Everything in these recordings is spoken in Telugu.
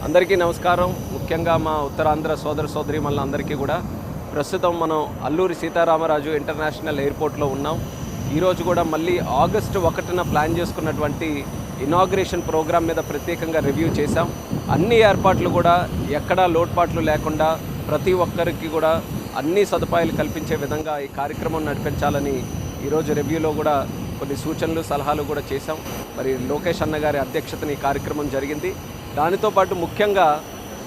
అందరికీ నమస్కారం. ముఖ్యంగా మా ఉత్తరాంధ్ర సోదర సోదరీమణులందరికీ కూడా ప్రస్తుతం మనం అల్లూరి సీతారామరాజు ఇంటర్నేషనల్ ఎయిర్పోర్ట్లో ఉన్నాం. ఈరోజు కూడా మళ్ళీ ఆగస్టు 1న ప్లాన్ చేసుకున్నటువంటి ఇనాగ్రేషన్ ప్రోగ్రామ్ మీద ప్రత్యేకంగా రివ్యూ చేశాం. అన్ని ఏర్పాట్లు కూడా ఎక్కడా లోటుపాట్లు లేకుండా ప్రతి ఒక్కరికి కూడా అన్ని సదుపాయాలు కల్పించే విధంగా ఈ కార్యక్రమం నడిపించాలని ఈరోజు రివ్యూలో కూడా కొన్ని సూచనలు సలహాలు కూడా చేశాం. మరి లోకేష్ అన్న గారి అధ్యక్షతన ఈ కార్యక్రమం జరిగింది. దానితో పాటు ముఖ్యంగా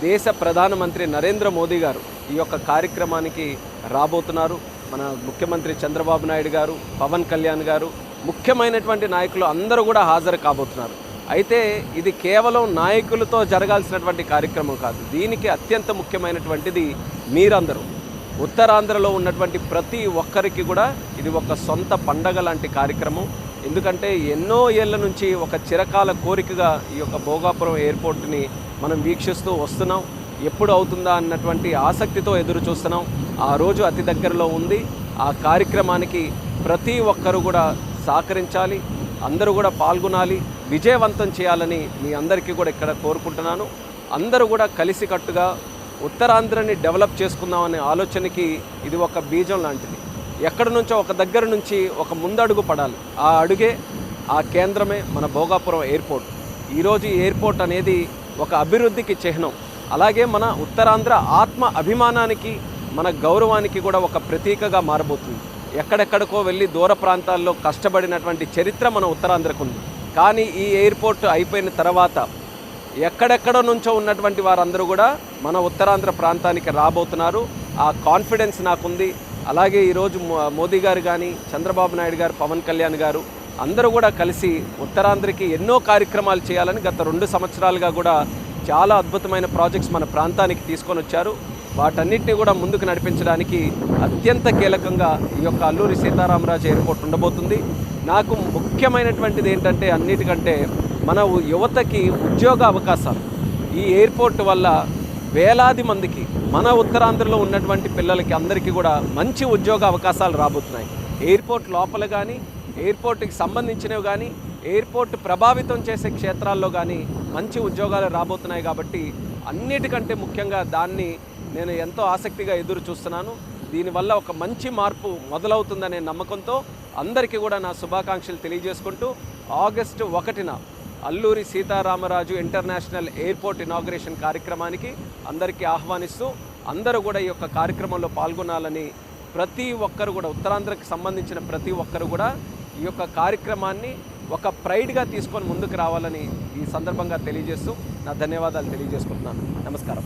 దేశ ప్రధానమంత్రి నరేంద్ర మోదీ గారు ఈ యొక్క కార్యక్రమానికి రాబోతున్నారు. మన ముఖ్యమంత్రి చంద్రబాబు నాయుడు గారు, పవన్ కళ్యాణ్ గారు, ముఖ్యమైనటువంటి నాయకులు అందరూ కూడా హాజరు కాబోతున్నారు. అయితే ఇది కేవలం నాయకులతో జరగాల్సినటువంటి కార్యక్రమం కాదు. దీనికి అత్యంత ముఖ్యమైనటువంటిది మీరందరూ, ఉత్తరాంధ్రలో ఉన్నటువంటి ప్రతి ఒక్కరికి కూడా ఇది ఒక సొంత పండగ లాంటి కార్యక్రమం. ఎందుకంటే ఎన్నో ఏళ్ల నుంచి ఒక చిరకాల కోరికగా ఈ యొక్క భోగాపురం ఎయిర్పోర్ట్ని మనం వీక్షిస్తూ వస్తున్నాం. ఎప్పుడు అవుతుందా అన్నటువంటి ఆసక్తితో ఎదురు చూస్తున్నాం. ఆ రోజు అతి దగ్గరలో ఉంది. ఆ కార్యక్రమానికి ప్రతి ఒక్కరు కూడా సహకరించాలి, అందరూ కూడా పాల్గొనాలి, విజయవంతం చేయాలని మీ అందరికీ కూడా ఇక్కడ కోరుకుంటున్నాను. అందరూ కూడా కలిసికట్టుగా ఉత్తరాంధ్రని డెవలప్ చేసుకుందామనే ఆలోచనకి ఇది ఒక బీజం లాంటిది. ఎక్కడి నుంచో ఒక దగ్గర నుంచి ఒక ముందడుగు పడాలి. ఆ అడుగే, ఆ కేంద్రమే మన భోగాపురం ఎయిర్పోర్ట్. ఈరోజు ఈ ఎయిర్పోర్ట్ అనేది ఒక అభివృద్ధికి చిహ్నం. అలాగే మన ఉత్తరాంధ్ర ఆత్మ అభిమానానికి, మన గౌరవానికి కూడా ఒక ప్రతీకగా మారబోతుంది. ఎక్కడెక్కడికో వెళ్ళి దూర ప్రాంతాల్లో కష్టపడినటువంటి చరిత్ర మన ఉత్తరాంధ్రకు ఉంది. కానీ ఈ ఎయిర్పోర్ట్ అయిపోయిన తర్వాత ఎక్కడెక్కడ నుంచో ఉన్నటువంటి వారందరూ కూడా మన ఉత్తరాంధ్ర ప్రాంతానికి రాబోతున్నారు. ఆ కాన్ఫిడెన్స్ నాకుంది. అలాగే ఈరోజు మోదీ గారు కానీ, చంద్రబాబు నాయుడు గారు, పవన్ కళ్యాణ్ గారు అందరూ కూడా కలిసి ఉత్తరాంధ్రకి ఎన్నో కార్యక్రమాలు చేయాలని గత 2 సంవత్సరాలుగా కూడా చాలా అద్భుతమైన ప్రాజెక్ట్స్ మన ప్రాంతానికి తీసుకొని వచ్చారు. వాటన్నిటిని కూడా ముందుకు నడిపించడానికి అత్యంత కీలకంగా ఈ యొక్క అల్లూరి సీతారామరాజు ఎయిర్పోర్ట్ ఉండబోతుంది. నాకు ముఖ్యమైనటువంటిది ఏంటంటే అన్నిటికంటే మన యువతకి ఉద్యోగ అవకాశాలు. ఈ ఎయిర్పోర్ట్ వల్ల వేలాది మందికి, మన ఉత్తరాంధ్రలో ఉన్నటువంటి పిల్లలకి అందరికీ కూడా మంచి ఉద్యోగ అవకాశాలు రాబోతున్నాయి. ఎయిర్పోర్ట్ లోపల కానీ, ఎయిర్పోర్ట్కి సంబంధించినవి కానీ, ఎయిర్పోర్ట్ ప్రభావితం చేసే క్షేత్రాల్లో కానీ మంచి ఉద్యోగాలు రాబోతున్నాయి. కాబట్టి అన్నిటికంటే ముఖ్యంగా దాన్ని నేను ఎంతో ఆసక్తిగా ఎదురు చూస్తున్నాను. దీనివల్ల ఒక మంచి మార్పు మొదలవుతుందనే నమ్మకంతో అందరికీ కూడా నా శుభాకాంక్షలు తెలియజేసుకుంటూ ఆగస్టు 1న Alluri Sitaramaraju international airport inauguration కార్యక్రమానికి అందరికీ ఆహ్వానిస్తూ అందరూ కూడా ఈ యొక్క కార్యక్రమంలో పాల్గొనాలని, ప్రతి ఒక్కరు కూడా ఉత్తరాంధ్రకు సంబంధించిన ప్రతి ఒక్కరు కూడా ఈ యొక్క కార్యక్రమాన్ని ఒక ప్రైడ్గా తీసుకొని ముందుకు రావాలని ఈ సందర్భంగా తెలియజేస్తూ నా ధన్యవాదాలు తెలియజేసుకుంటున్నాను. నమస్కారం.